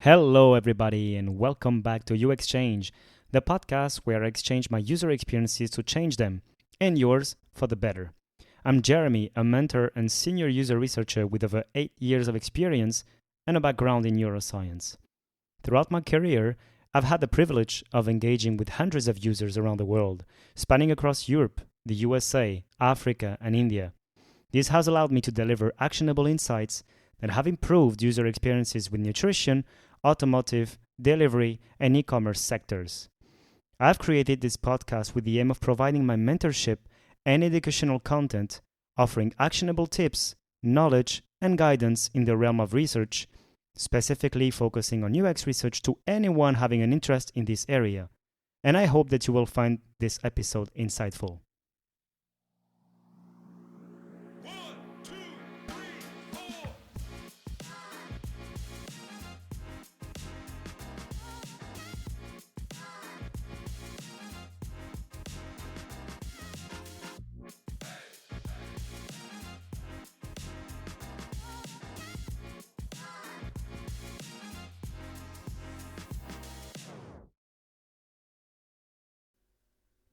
Hello, everybody, and welcome back to UXChange, the podcast where I exchange my user experiences to change them, and yours for the better. I'm Jeremy, a mentor and senior user researcher with over 8 years of experience and a background in neuroscience. Throughout my career, I've had the privilege of engaging with hundreds of users around the world, spanning across Europe, the USA, Africa, and India. This has allowed me to deliver actionable insights that have improved user experiences with nutrition, automotive, delivery, and e-commerce sectors. I've created this podcast with the aim of providing my mentorship and educational content, offering actionable tips, knowledge, and guidance in the realm of research, specifically focusing on UX research to anyone having an interest in this area. And I hope that you will find this episode insightful.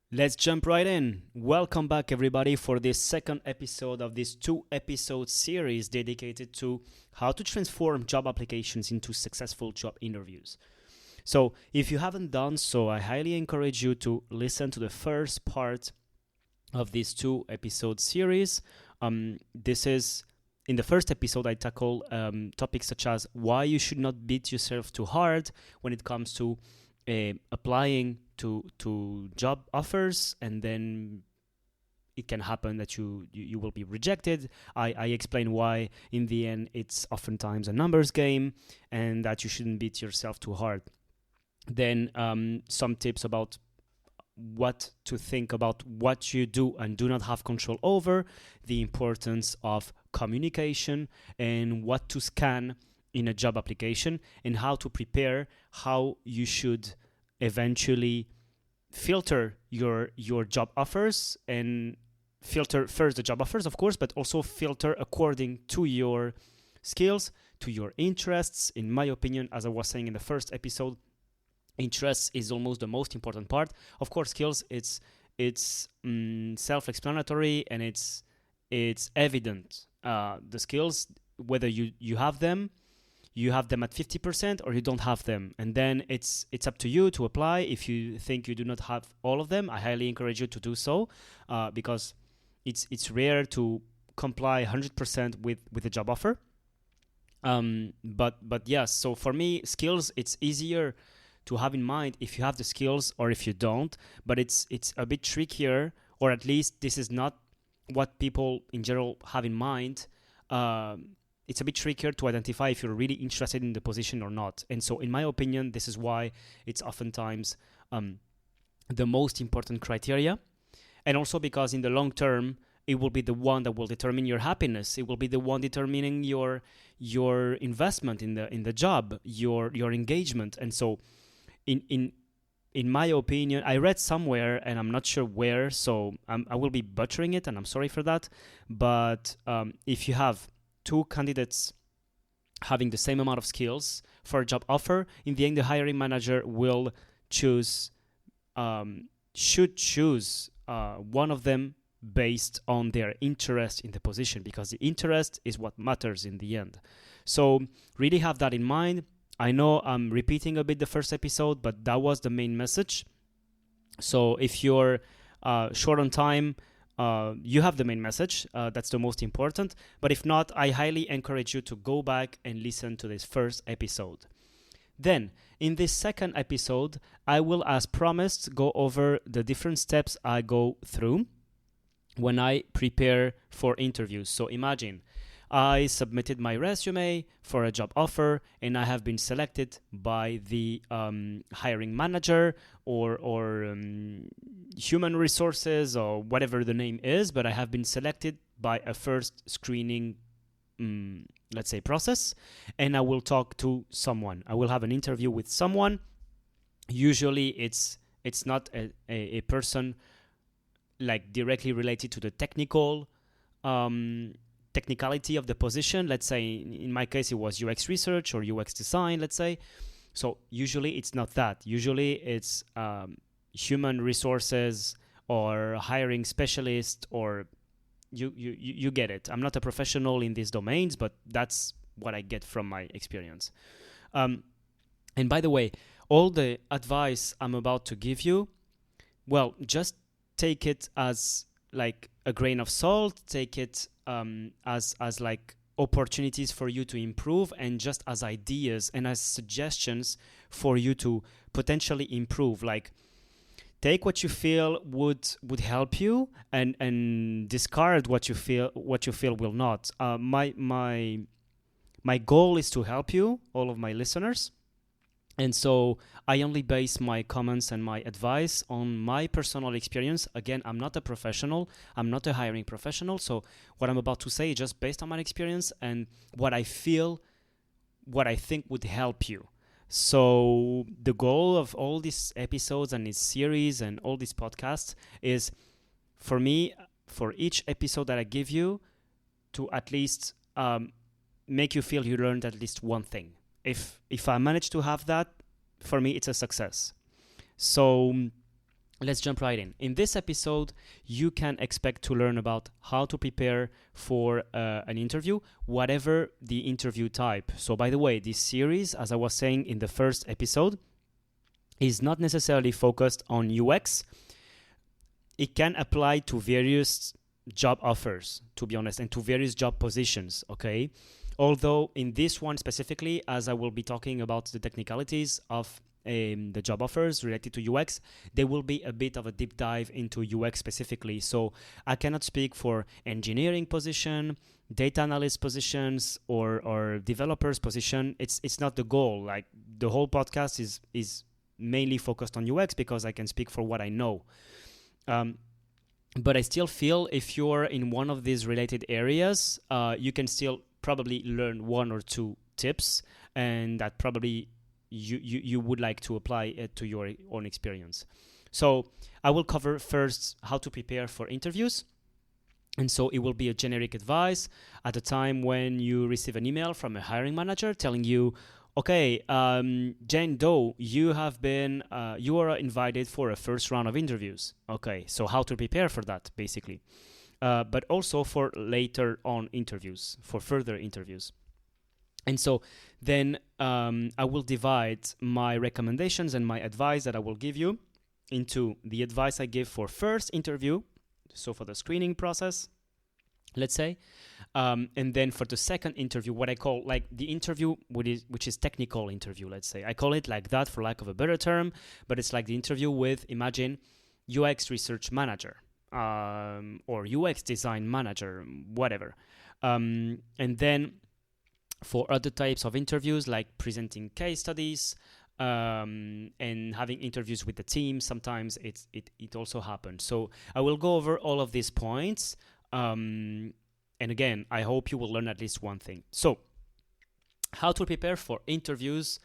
Let's jump right in. Welcome back, everybody, for this second episode of this 2-episode series dedicated to how to transform job applications into successful job interviews. So, if you haven't done so, I highly encourage you to listen to the first part of this 2-episode series. This is in the first episode, I tackle topics such as why you should not beat yourself too hard when it comes to applying to job offers, and then it can happen that you will be rejected. I explain why in the end it's oftentimes a numbers game and that you shouldn't beat yourself too hard. Then some tips about what to think about what you do and do not have control over, the importance of communication and what to scan in a job application, and how to prepare, how you should eventually filter your job offers, and filter first the job offers, of course, but also filter according to your skills, to your interests. In my opinion, as I was saying in the first episode, interests is almost the most important part. Of course, skills, it's self-explanatory and it's evident. The skills, whether you have them at 50% or you don't have them, and then it's up to you to apply. If you think you do not have all of them, I highly encourage you to do so, because it's rare to comply 100% with the job offer. But yes, so for me, skills, it's easier to have in mind if you have the skills or if you don't, but it's a bit trickier, or at least this is not what people in general have in mind. It's a bit trickier to identify if you're really interested in the position or not. And so, in my opinion, this is why it's oftentimes the most important criteria. And also because in the long term, it will be the one that will determine your happiness. It will be the one determining your investment in the job, your engagement. And so, in my opinion, I read somewhere, and I'm not sure where, so I will be butchering it, and I'm sorry for that. But if you have two candidates having the same amount of skills for a job offer, in the end, the hiring manager will should choose one of them based on their interest in the position, because the interest is what matters in the end. So really have that in mind. I know I'm repeating a bit the first episode, but that was the main message. So if you're short on time, you have the main message. That's the most important. But if not, I highly encourage you to go back and listen to this first episode. Then, in this second episode, I will, as promised, go over the different steps I go through when I prepare for interviews. So imagine I submitted my resume for a job offer, and I have been selected by the hiring manager or human resources, or whatever the name is, but I have been selected by a first screening, let's say, process, and I will talk to someone. I will have an interview with someone. Usually it's not a person like directly related to the technical technicality of the position. Let's say in my case, it was UX research or UX design, let's say. So usually it's not that. Usually it's human resources or hiring specialist, or you get it. I'm not a professional in these domains, but that's what I get from my experience. And by the way, all the advice I'm about to give you, well, just take it as like a grain of salt, take it as like opportunities for you to improve, and just as ideas and as suggestions for you to potentially improve. Like, take what you feel would help you, and discard what you feel will not. My goal is to help you, all of my listeners. And so I only base my comments and my advice on my personal experience. Again, I'm not a professional. I'm not a hiring professional. So what I'm about to say is just based on my experience and what I feel, what I think would help you. So the goal of all these episodes and this series and all these podcasts is, for me, for each episode that I give you, to at least make you feel you learned at least one thing. If I manage to have that, for me, it's a success. So let's jump right in. In this episode, you can expect to learn about how to prepare for an interview, whatever the interview type. So by the way, this series, as I was saying in the first episode, is not necessarily focused on UX. It can apply to various job offers, to be honest, and to various job positions, okay? Although in this one specifically, as I will be talking about the technicalities of the job offers related to UX, there will be a bit of a deep dive into UX specifically. So I cannot speak for engineering position, data analyst positions, or developers position. It's not the goal. Like, the whole podcast is mainly focused on UX because I can speak for what I know. But I still feel if you're in one of these related areas, you can still probably learn one or two tips, and that probably you would like to apply it to your own experience. So I will cover first how to prepare for interviews. And so it will be a generic advice at a time when you receive an email from a hiring manager telling you, okay, Jane Doe, you are invited for a first round of interviews. Okay, so how to prepare for that, basically. But also for later on interviews, for further interviews. And so then I will divide my recommendations and my advice that I will give you into the advice I give for first interview, so for the screening process, let's say, and then for the second interview, what I call like the interview which is technical interview, let's say. I call it like that for lack of a better term, but it's like the interview with, imagine, UX research manager. Or UX design manager, whatever. And then for other types of interviews, like presenting case studies and having interviews with the team, sometimes it also happens. So I will go over all of these points. And again, I hope you will learn at least one thing. So how to prepare for interviews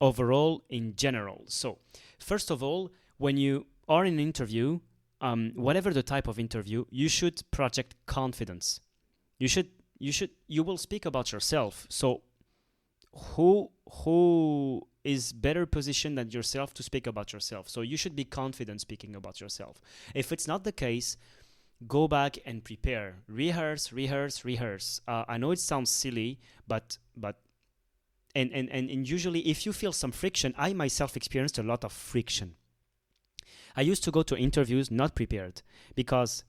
overall in general. So first of all, when you are in an interview, whatever the type of interview, you should project confidence. You will speak about yourself. So who is better positioned than yourself to speak about yourself? So you should be confident speaking about yourself. If it's not the case, go back and prepare. Rehearse. I know it sounds silly, but usually if you feel some friction, I myself experienced a lot of friction. I used to go to interviews not prepared because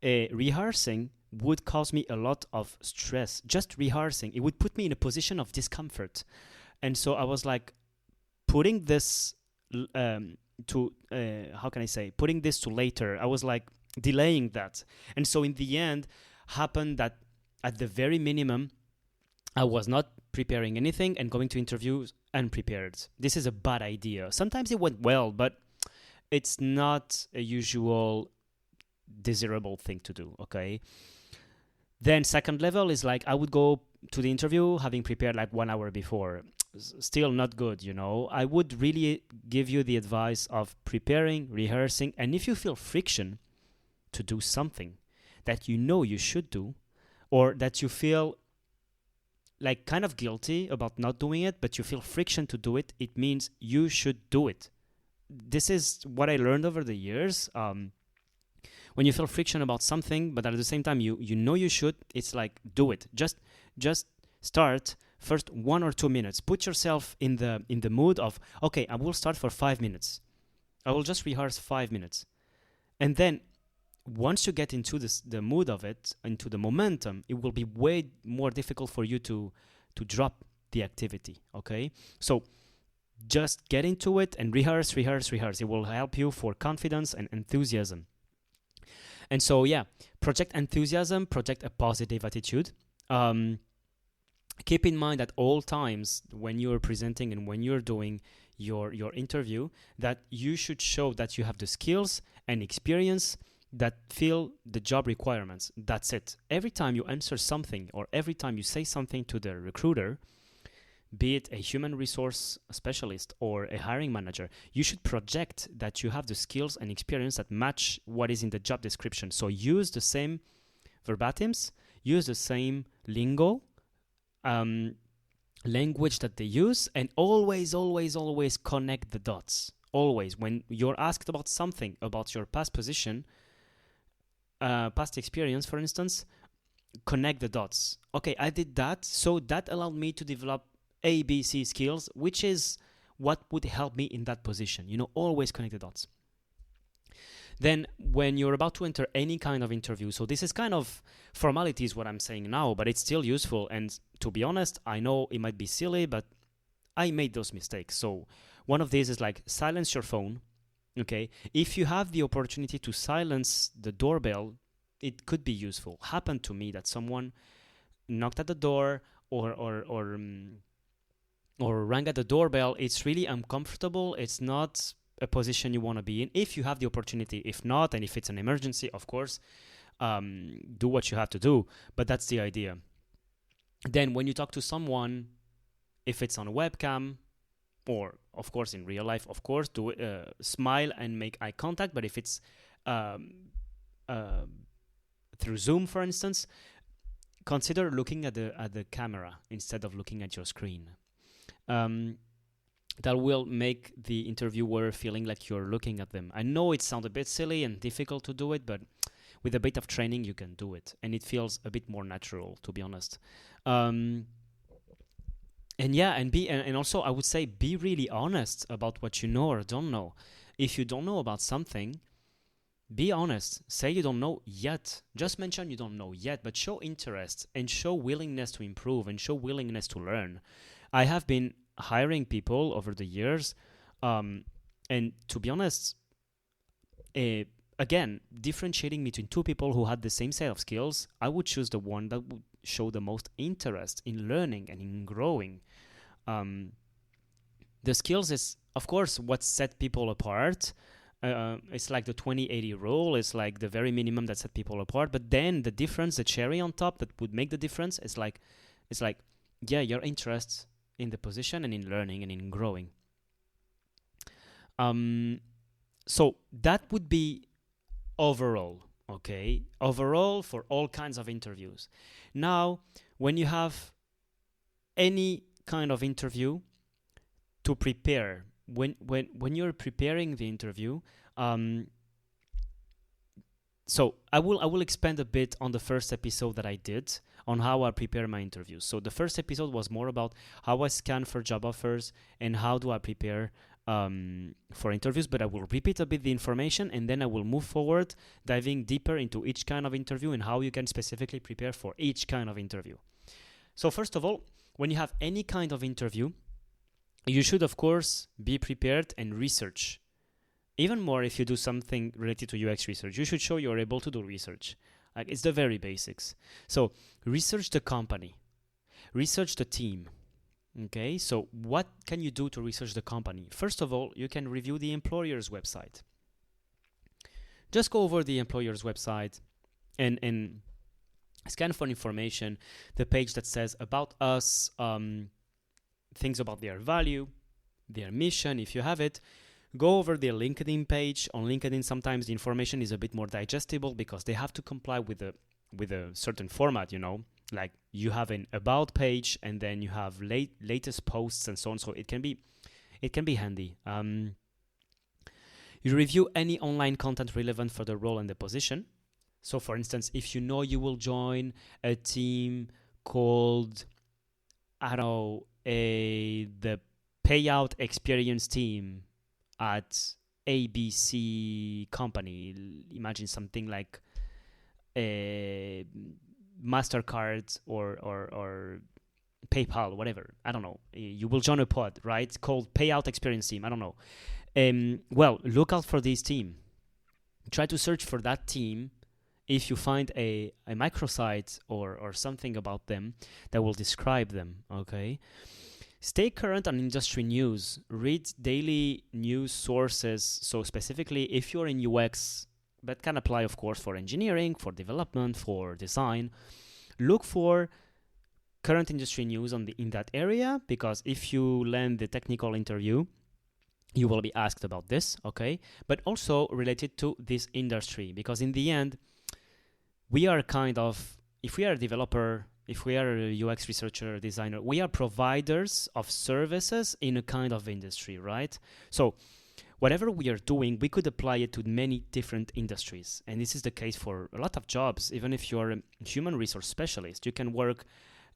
rehearsing would cause me a lot of stress. Just rehearsing, it would put me in a position of discomfort. And so I was like, putting this putting this to later. I was like delaying that. And so in the end, happened that at the very minimum, I was not preparing anything and going to interviews unprepared. This is a bad idea. Sometimes it went well, but it's not a usual desirable thing to do, okay? Then second level is like I would go to the interview having prepared like 1 hour before. Still not good, you know. I would really give you the advice of preparing, rehearsing, and if you feel friction to do something that you know you should do, or that you feel like kind of guilty about not doing it, but you feel friction to do it, it means you should do it. This is what I learned over the years. When you feel friction about something, but at the same time you know you should, it's like, do it. Just start first 1 or 2 minutes. Put yourself in the mood of, okay, I will start for 5 minutes. I will just rehearse 5 minutes. And then once you get into the mood of it, into the momentum, it will be way more difficult for you to drop the activity, okay? So just get into it and rehearse. It will help you for confidence and enthusiasm. And so, yeah, project enthusiasm, project a positive attitude. Keep in mind at all times when you're presenting and when you're doing your interview that you should show that you have the skills and experience that fill the job requirements. That's it. Every time you answer something or every time you say something to the recruiter, be it a human resource specialist or a hiring manager, you should project that you have the skills and experience that match what is in the job description. So use the same verbatims, use the same lingo, language that they use, and always connect the dots. Always, when you're asked about something, about your past position, past experience, for instance, connect the dots. Okay, I did that, so that allowed me to develop A, B, C skills, which is what would help me in that position. Always connect the dots. Then when you're about to enter any kind of interview, so this is kind of formalities what I'm saying now, but it's still useful. And to be honest, I know it might be silly, but I made those mistakes. So one of these is like silence your phone. Okay, if you have the opportunity to silence the doorbell, it could be useful. Happened to me that someone knocked at the door or rang at the doorbell. It's really uncomfortable. It's not a position you want to be in if you have the opportunity. If not, and if it's an emergency, of course, do what you have to do. But that's the idea. Then when you talk to someone, if it's on a webcam, or of course in real life, of course, do smile and make eye contact. But if it's through Zoom, for instance, consider looking at the camera instead of looking at your screen. That will make the interviewer feeling like you're looking at them. I know it sounds a bit silly and difficult to do it, but with a bit of training, you can do it. And it feels a bit more natural, to be honest. And also I would say be really honest about what you know or don't know. If you don't know about something, be honest. Say you don't know yet. Just mention you don't know yet, but show interest and show willingness to improve and show willingness to learn. I have been hiring people over the years, and to be honest, again, differentiating between two people who had the same set of skills, I would choose the one that would show the most interest in learning and in growing. The skills is, of course, what set people apart. It's like the 20-80 rule. It's like the very minimum that set people apart. But then the difference, the cherry on top that would make the difference, is like, yeah, your interest in the position and in learning and in growing. So that would be overall, okay? Overall for all kinds of interviews. Now, when you have any kind of interview to prepare, when you're preparing the interview, so I will expand a bit on the first episode that I did on how I prepare my interviews. So the first episode was more about how I scan for job offers and how do I prepare for interviews, but I will repeat a bit the information and then I will move forward, diving deeper into each kind of interview and how you can specifically prepare for each kind of interview. So first of all, when you have any kind of interview, you should, of course, be prepared and research. Even more if you do something related to UX research, you should show you're able to do research. Like, it's the very basics. So research the company, research the team. Okay, so what can you do to research the company? First of all, you can review the employer's website. Just go over the employer's website and scan for information, the page that says about us, things about their value, their mission, if you have it. Go over their LinkedIn page. On LinkedIn, sometimes the information is a bit more digestible because they have to comply with the with a certain format, like you have an about page and then you have latest posts and so on. So it can be handy. You review any online content relevant for the role and the position. So for instance, if you know you will join a team called, I don't know, the payout experience team at ABC company, imagine something like a MasterCard or PayPal, whatever. I don't know. You will join a pod, right? Called payout experience team. I don't know. Well, look out for this team. Try to search for that team. If you find a microsite or something about them that will describe them, okay? Stay current on industry news. Read daily news sources. So specifically, if you're in UX, that can apply, of course, for engineering, for development, for design. Look for current industry news in that area, because if you land the technical interview, you will be asked about this, okay? But also related to this industry, because in the end, we are kind of, if we are a developer, if we are a UX researcher, designer, we are providers of services in a kind of industry, right? So whatever we are doing, we could apply it to many different industries. And this is the case for a lot of jobs. Even if you're a human resource specialist, you can work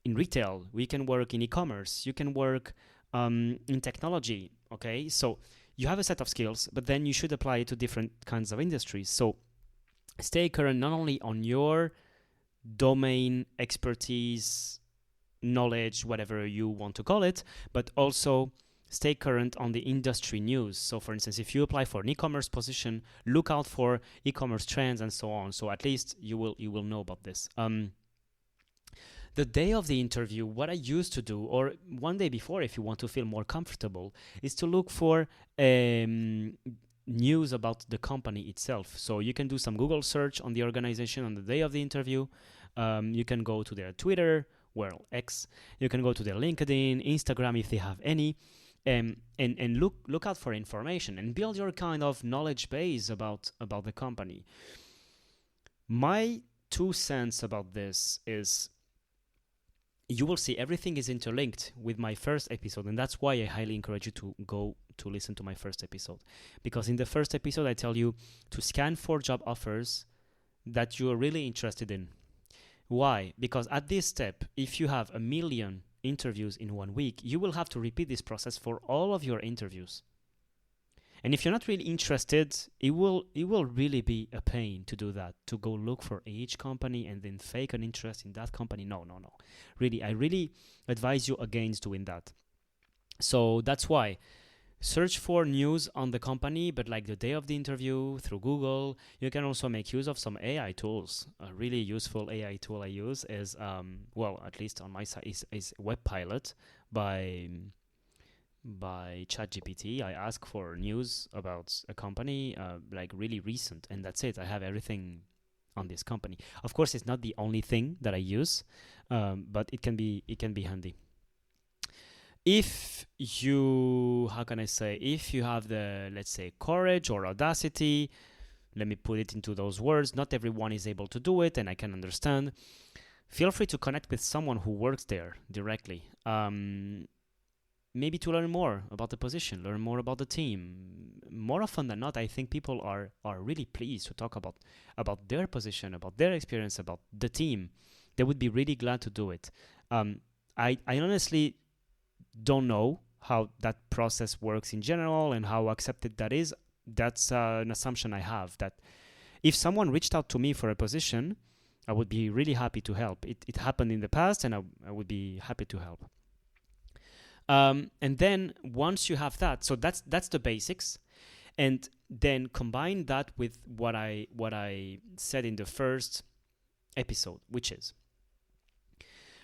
in retail, we can work in e-commerce, you can work in technology, okay? So you have a set of skills, but then you should apply it to different kinds of industries. So stay current not only on your domain expertise, knowledge, whatever you want to call it, but also stay current on the industry news. So for instance, if you apply for an e-commerce position, look out for e-commerce trends and so on. So at least you will know about this. The day of the interview, what I used to do, or one day before if you want to feel more comfortable, is to look for news about the company itself. So you can do some Google search on the organization on the day of the interview. You can go to their Twitter, well, X. You can go to their LinkedIn, Instagram if they have any, and look out for information and build your kind of knowledge base about the company. My 2 cents about this is, you will see everything is interlinked with my first episode, and that's why I highly encourage you to go to listen to my first episode. Because in the first episode, I tell you to scan for job offers that you are really interested in. Why? Because at this step, if you have 1 million interviews in 1 week, you will have to repeat this process for all of your interviews. And if you're not really interested, it will really be a pain to do that, to go look for each company and then fake an interest in that company. No. Really, I really advise you against doing that. So that's why search for news on the company, but like the day of the interview through Google. You can also make use of some AI tools. A really useful AI tool I use is, at least on my side, is Webpilot by ChatGPT. I ask for news about a company, like really recent, and that's it. I have everything on this company. Of course, it's not the only thing that I use, but it can be handy. If you have the, let's say, courage or audacity, let me put it into those words. Not everyone is able to do it, and I can understand. Feel free to connect with someone who works there directly. Maybe to learn more about the position, learn more about the team. More often than not, I think people are really pleased to talk about their position, about their experience, about the team. They would be really glad to do it. I honestly don't know how that process works in general and how accepted that is. That's an assumption I have, that if someone reached out to me for a position, I would be really happy to help. It happened in the past, and I would be happy to help. And then once you have that, so that's the basics, and then combine that with what I said in the first episode, which is,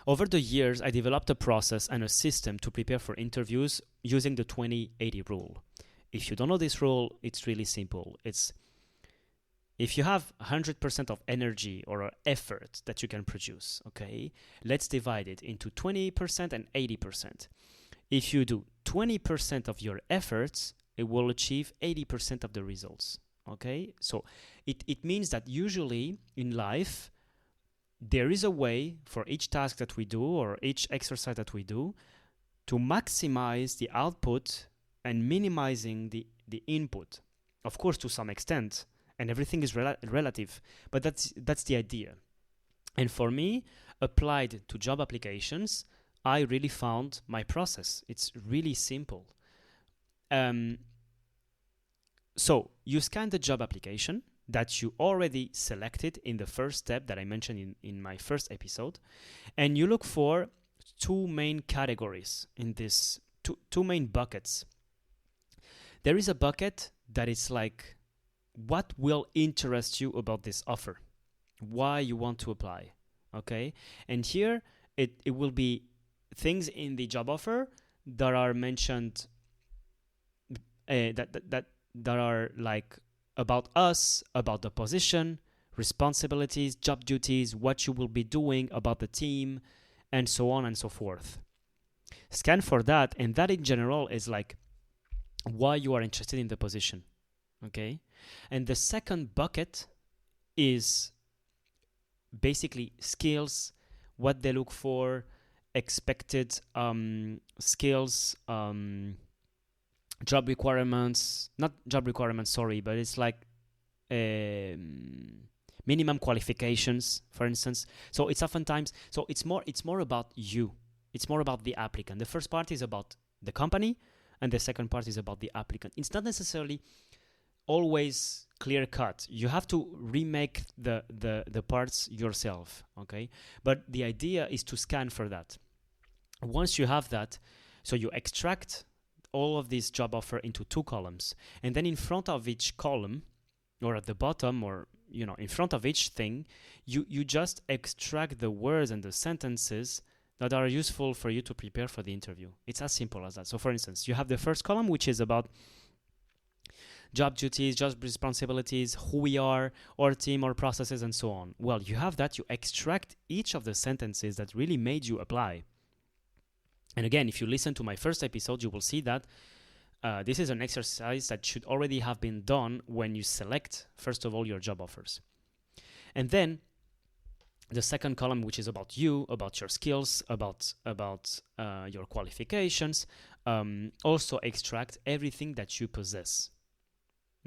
over the years, I developed a process and a system to prepare for interviews using the 20-80 rule. If you don't know this rule, it's really simple. It's, if you have 100% of energy or effort that you can produce, okay, let's divide it into 20% and 80%. If you do 20% of your efforts, it will achieve 80% of the results, okay? So it means that usually in life, there is a way for each task that we do or each exercise that we do to maximize the output and minimizing the input. Of course, to some extent, and everything is relative, but that's the idea. And for me, applied to job applications, I really found my process. It's really simple. So you scan the job application that you already selected in the first step that I mentioned in my first episode, and you look for two main categories in this, two main buckets. There is a bucket that is like, what will interest you about this offer? Why you want to apply, okay? And here it will be things in the job offer that are mentioned, that are like about us, about the position, responsibilities, job duties, what you will be doing, about the team, and so on and so forth. Scan for that, and that in general is like why you are interested in the position, okay? And the second bucket is basically skills, what they look for, expected skills, job requirements, not job requirements, sorry, but it's like minimum qualifications, for instance. So it's oftentimes, so it's more about you. It's more about the applicant. The first part is about the company, and the second part is about the applicant. It's not necessarily always clear cut. You have to remake the parts yourself, okay? But the idea is to scan for that. Once you have that, so you extract all of this job offer into two columns, and then in front of each column, or at the bottom, or in front of each thing, you just extract the words and the sentences that are useful for you to prepare for the interview. It's as simple as that. So for instance, you have the first column, which is about job duties, job responsibilities, who we are, our team, our processes, and so on. Well, you have that, you extract each of the sentences that really made you apply. And again, if you listen to my first episode, you will see that this is an exercise that should already have been done when you select, first of all, your job offers. And then the second column, which is about you, about your skills, about your qualifications, also extract everything that you possess.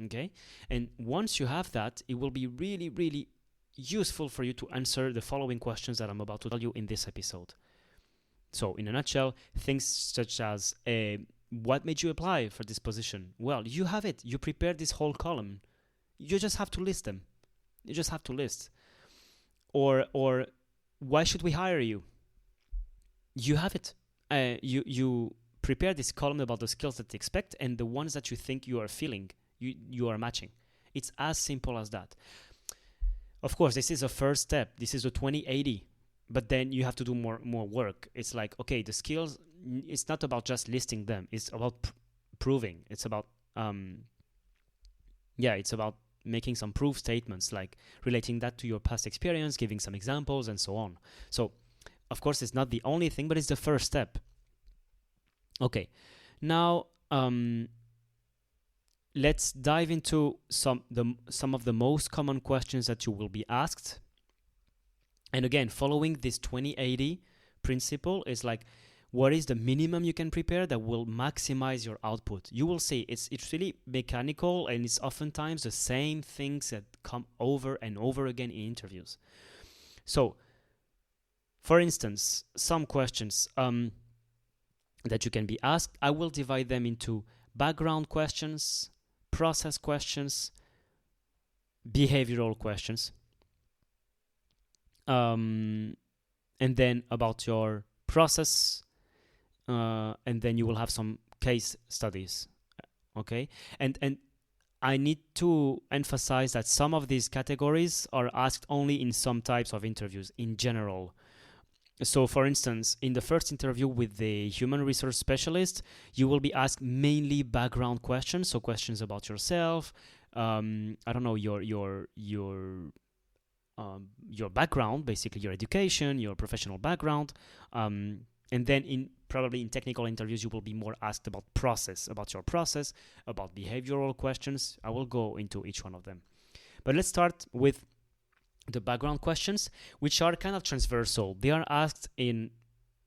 Okay? And once you have that, it will be really, really useful for you to answer the following questions that I'm about to tell you in this episode. So, in a nutshell, things such as, what made you apply for this position? Well, you have it. You prepared this whole column. You just have to list them. You just have to list. Or why should we hire you? You have it. You prepare this column about the skills that you expect and the ones that you think you are feeling, you are matching. It's as simple as that. Of course, this is a first step. This is a 2080. But then you have to do more work. It's like, okay, the skills, it's not about just listing them. It's about proving. It's about, it's about making some proof statements, like relating that to your past experience, giving some examples, and so on. So, of course, it's not the only thing, but it's the first step. Okay, now let's dive into some of the most common questions that you will be asked. And again, following this 2080 principle is like, what is the minimum you can prepare that will maximize your output? You will see it's really mechanical, and it's oftentimes the same things that come over and over again in interviews. So, for instance, some questions that you can be asked, I will divide them into background questions, process questions, behavioral questions. And then about your process, and then you will have some case studies, okay? And I need to emphasize that some of these categories are asked only in some types of interviews in general. So, for instance, in the first interview with the human resource specialist, you will be asked mainly background questions, so questions about yourself, your background, basically your education, your professional background, and then probably in technical interviews, you will be more asked about your process, about behavioral questions. I will go into each one of them. But let's start with the background questions, which are kind of transversal. They are asked in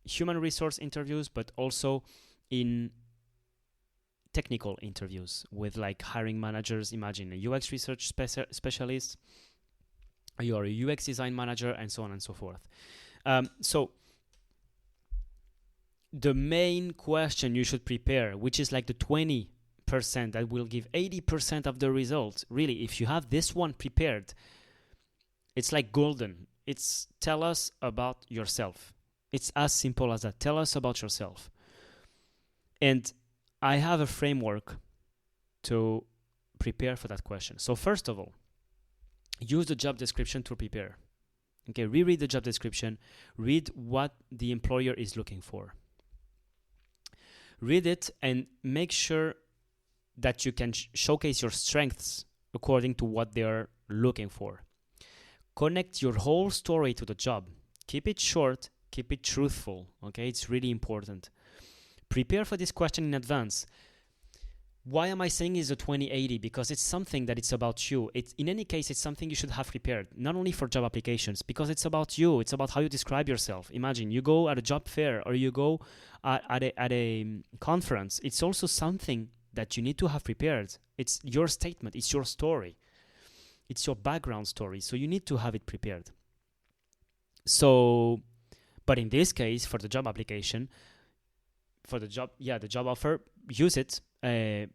human resource interviews, but also in technical interviews with like hiring managers. Imagine a UX research specialist, you're a UX design manager, and so on and so forth. So the main question you should prepare, which is like the 20% that will give 80% of the results, really, if you have this one prepared, it's like golden. It's tell us about yourself. It's as simple as that. Tell us about yourself. And I have a framework to prepare for that question. So first of all, use the job description to prepare. Okay, reread the job description. Read what the employer is looking for. Read it and make sure that you can showcase your strengths according to what they're looking for. Connect your whole story to the job. Keep it short, keep it truthful. Okay, it's really important. Prepare for this question in advance. Why am I saying it's a 2080? Because it's something that it's about you. In any case, it's something you should have prepared, not only for job applications, because it's about you. It's about how you describe yourself. Imagine you go at a job fair or you go at a conference. It's also something that you need to have prepared. It's your statement. It's your story. It's your background story. So you need to have it prepared. So, but in this case, for the job application, the job offer, use it.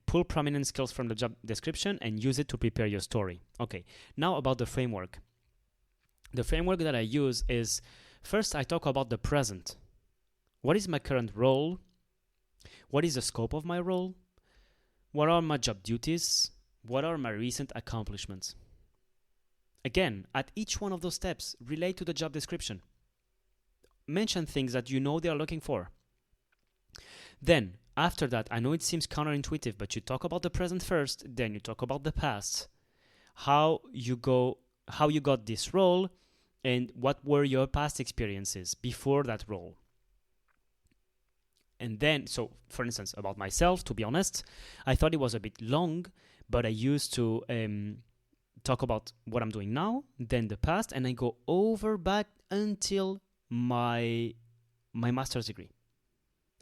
Pull prominent skills from the job description and use it to prepare your story. Okay, now about the framework. The framework that I use is, first I talk about the present. What is my current role? What is the scope of my role? What are my job duties? What are my recent accomplishments? Again, at each one of those steps, relate to the job description. Mention things that you know they are looking for. Then, after that, I know it seems counterintuitive, but you talk about the present first, then you talk about the past, how you got this role, and what were your past experiences before that role. And then, so for instance, about myself, to be honest, I thought it was a bit long, but I used to talk about what I'm doing now, then the past, and I go back until my master's degree.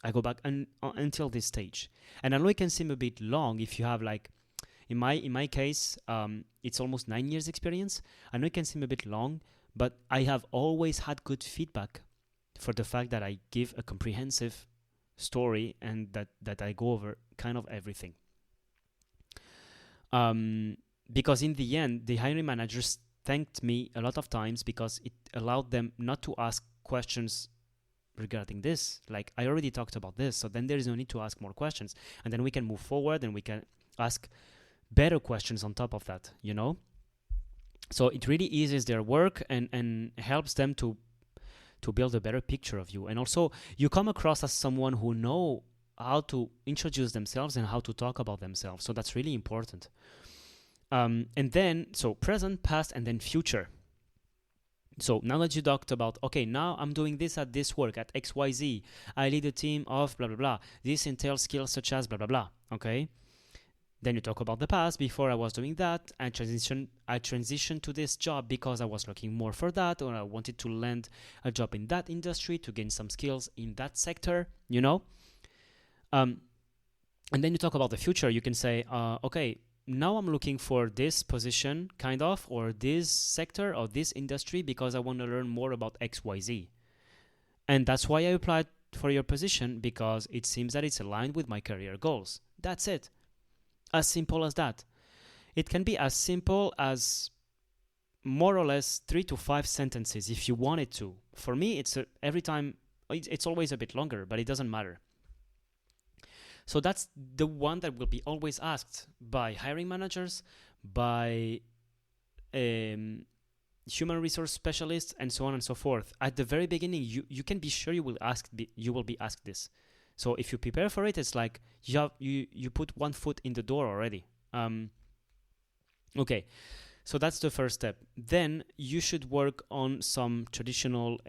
I go back until this stage. And I know it can seem a bit long if you have like, in my case, it's almost 9 years experience. I know it can seem a bit long, but I have always had good feedback for the fact that I give a comprehensive story and that I go over kind of everything. Because in the end, the hiring managers thanked me a lot of times because it allowed them not to ask questions regarding this. Like, I already talked about this, so then there is no need to ask more questions. And then we can move forward and we can ask better questions on top of that, you know? So it really eases their work and helps them to build a better picture of you. And also, you come across as someone who know how to introduce themselves and how to talk about themselves. So that's really important. And then, so present, past, and then future. So now that you talked about, okay, now I'm doing this at this work at XYZ. I lead a team of blah, blah, blah. This entails skills such as blah, blah, blah. Okay? Then you talk about the past. Before I was doing that, I transitioned to this job because I was looking more for that, or I wanted to land a job in that industry to gain some skills in that sector, you know? And then you talk about the future. You can say, okay, now I'm looking for this position, kind of, or this sector or this industry because I want to learn more about XYZ. And that's why I applied for your position, because it seems that it's aligned with my career goals. That's it. As simple as that. It can be as simple as more or less 3 to 5 sentences if you want it to. For me, it's always a bit longer, but it doesn't matter. So that's the one that will be always asked by hiring managers, by human resource specialists, and so on and so forth. At the very beginning, you can be sure you will be asked this. So if you prepare for it, it's like you put one foot in the door already. Okay, so that's the first step. Then you should work on some traditional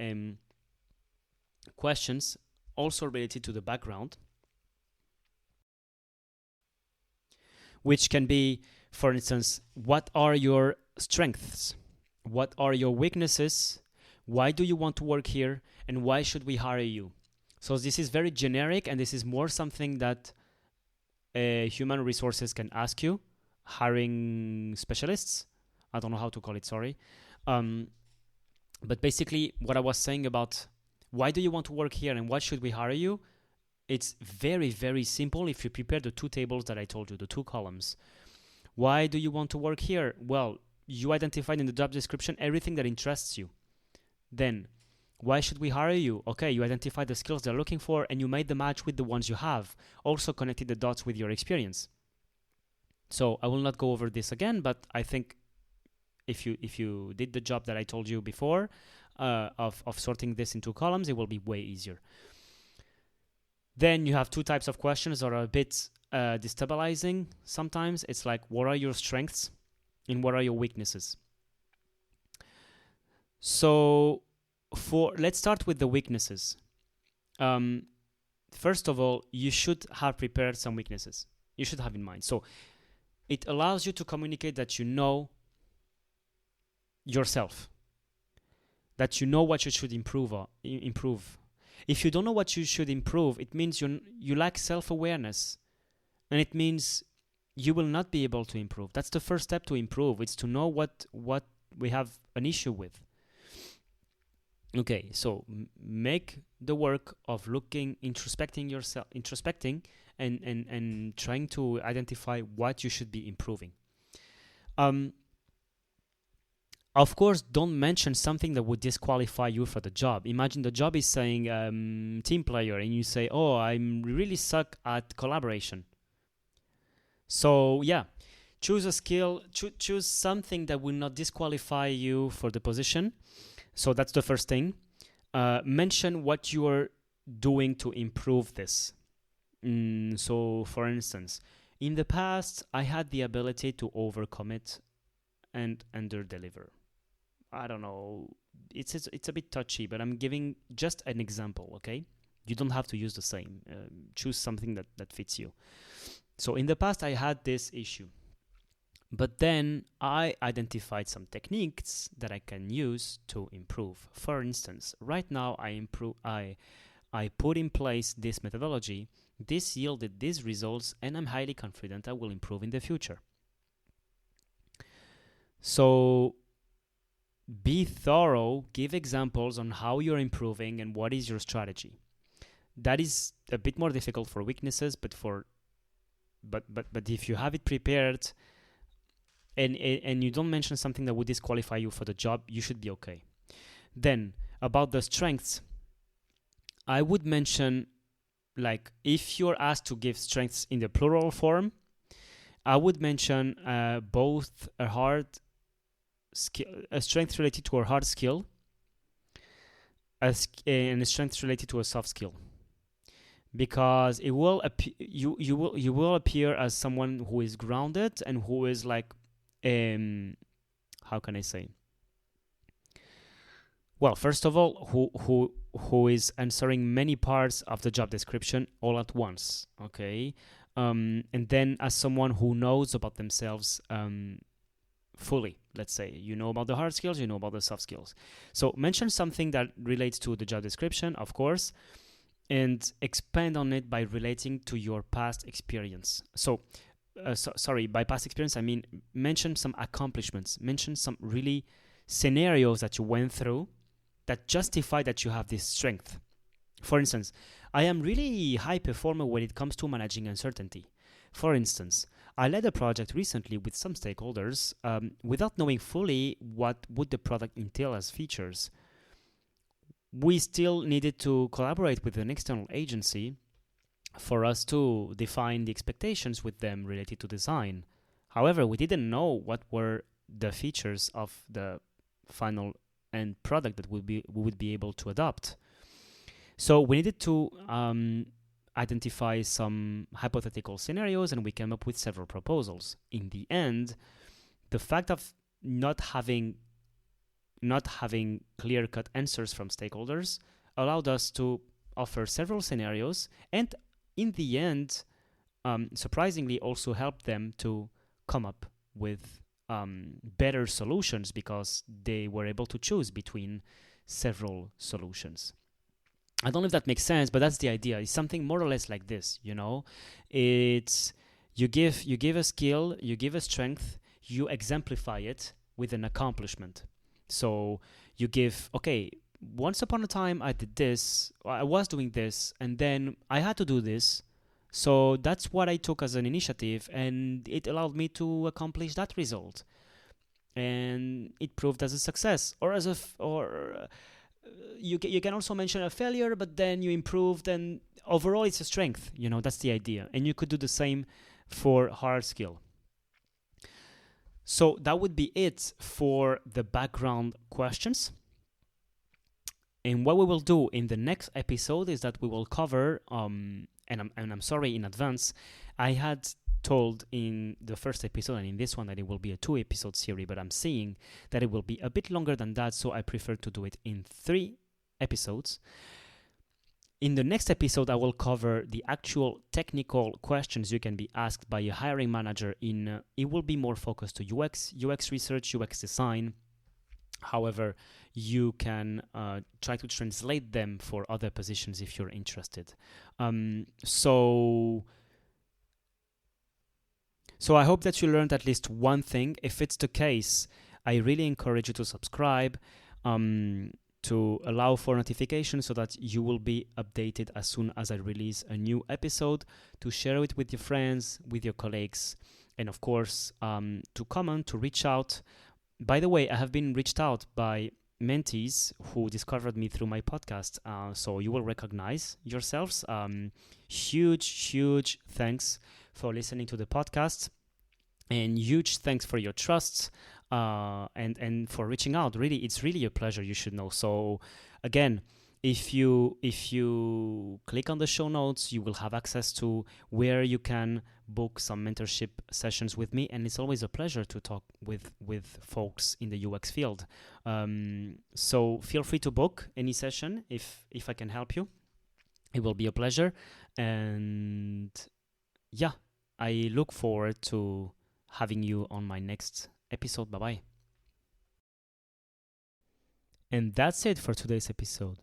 questions, also related to the background, which can be, for instance, what are your strengths? What are your weaknesses? Why do you want to work here? And why should we hire you? So this is very generic, and this is more something that human resources can ask you, hiring specialists. I don't know how to call it, sorry. But basically, what I was saying about why do you want to work here and why should we hire you? It's very, very simple if you prepare the two tables that I told you, the two columns. Why do you want to work here? Well, you identified in the job description everything that interests you. Then, why should we hire you? Okay, you identified the skills they're looking for and you made the match with the ones you have. Also connected the dots with your experience. So I will not go over this again, but I think if you did the job that I told you before of sorting this into columns, it will be way easier. Then you have two types of questions that are a bit destabilizing sometimes. It's like, what are your strengths and what are your weaknesses? So let's start with the weaknesses. First of all, you should have prepared some weaknesses. You should have in mind. So it allows you to communicate that you know yourself, that you know what you should improve. If you don't know what you should improve, it means you lack self-awareness, and it means you will not be able to improve. That's the first step to improve. It's to know what we have an issue with. Okay, so make the work of introspecting yourself, and trying to identify what you should be improving. Of course, don't mention something that would disqualify you for the job. Imagine the job is saying team player, and you say, oh, I'm really suck at collaboration. So yeah, choose a skill, choose something that will not disqualify you for the position. So that's the first thing. Mention what you are doing to improve this. So for instance, in the past, I had the ability to overcommit and under-deliver. I don't know, it's a bit touchy, but I'm giving just an example, okay? You don't have to use the same. Choose something that fits you. So in the past, I had this issue. But then I identified some techniques that I can use to improve. For instance, right now I put in place this methodology. This yielded these results, and I'm highly confident I will improve in the future. So be thorough, give examples on how you're improving and what is your strategy. That is a bit more difficult for weaknesses, but if you have it prepared and you don't mention something that would disqualify you for the job, you should be okay. Then about the strengths, I would mention, like, if you're asked to give strengths in the plural form, I would mention both a hard skill, a strength related to a hard skill, and a strength related to a soft skill, because it will you will appear as someone who is grounded and who is like, how can I say? Well, first of all, who is answering many parts of the job description all at once, okay? And then as someone who knows about themselves fully, let's say. You know about the hard skills, you know about the soft skills. So mention something that relates to the job description, of course, and expand on it by relating to your past experience. Sorry, by past experience, I mean mention some accomplishments, mention some really scenarios that you went through that justify that you have this strength. For instance, I am really high performer when it comes to managing uncertainty. For instance, I led a project recently with some stakeholders without knowing fully what would the product entail as features. We still needed to collaborate with an external agency for us to define the expectations with them related to design. However, we didn't know what were the features of the final end product that we would be able to adopt. So we needed to identify some hypothetical scenarios, and we came up with several proposals. In the end, the fact of not having clear-cut answers from stakeholders allowed us to offer several scenarios, and in the end, surprisingly, also helped them to come up with better solutions because they were able to choose between several solutions. I don't know if that makes sense, but that's the idea. It's something more or less like this, you know. It's you give a skill, you give a strength, you exemplify it with an accomplishment. So you give, okay, once upon a time I did this, I was doing this, and then I had to do this. So that's what I took as an initiative, and it allowed me to accomplish that result. And it proved as a success, or as a you can also mention a failure, but then you improved, and overall it's a strength. You know, that's the idea. And you could do the same for hard skill. So that would be it for the background questions. And what we will do in the next episode is that we will cover, and I'm sorry in advance, I had told in the first episode and in this one that it will be a 2-episode series, but I'm seeing that it will be a bit longer than that, so I prefer to do it in 3 episodes. In the next episode, I will cover the actual technical questions you can be asked by a hiring manager. It will be more focused to UX research, UX design. However, you can try to translate them for other positions if you're interested. So I hope that you learned at least one thing. If it's the case, I really encourage you to subscribe, to allow for notifications so that you will be updated as soon as I release a new episode, to share it with your friends, with your colleagues, and of course, to comment, to reach out. By the way, I have been reached out by mentees who discovered me through my podcast, so you will recognize yourselves. Huge thanks for listening to the podcast, and huge thanks for your trust, and for reaching out. Really, it's really a pleasure, you should know. So again, if you click on the show notes, you will have access to where you can book some mentorship sessions with me, and it's always a pleasure to talk with folks in the UX field. So feel free to book any session if I can help you. It will be a pleasure, and yeah, I look forward to having you on my next episode. Bye-bye. And that's it for today's episode.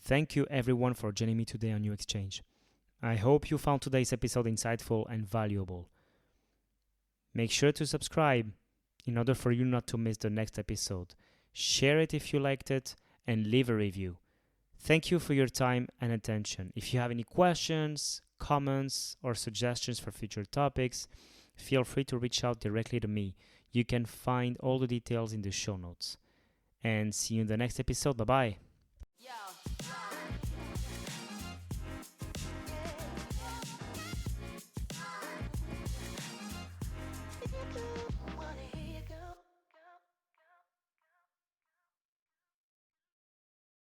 Thank you everyone for joining me today on UXChange. I hope you found today's episode insightful and valuable. Make sure to subscribe in order for you not to miss the next episode. Share it if you liked it, and leave a review. Thank you for your time and attention. If you have any questions, comments, or suggestions for future topics, feel free to reach out directly to me. You can find all the details in the show notes. And see you in the next episode. Bye-bye.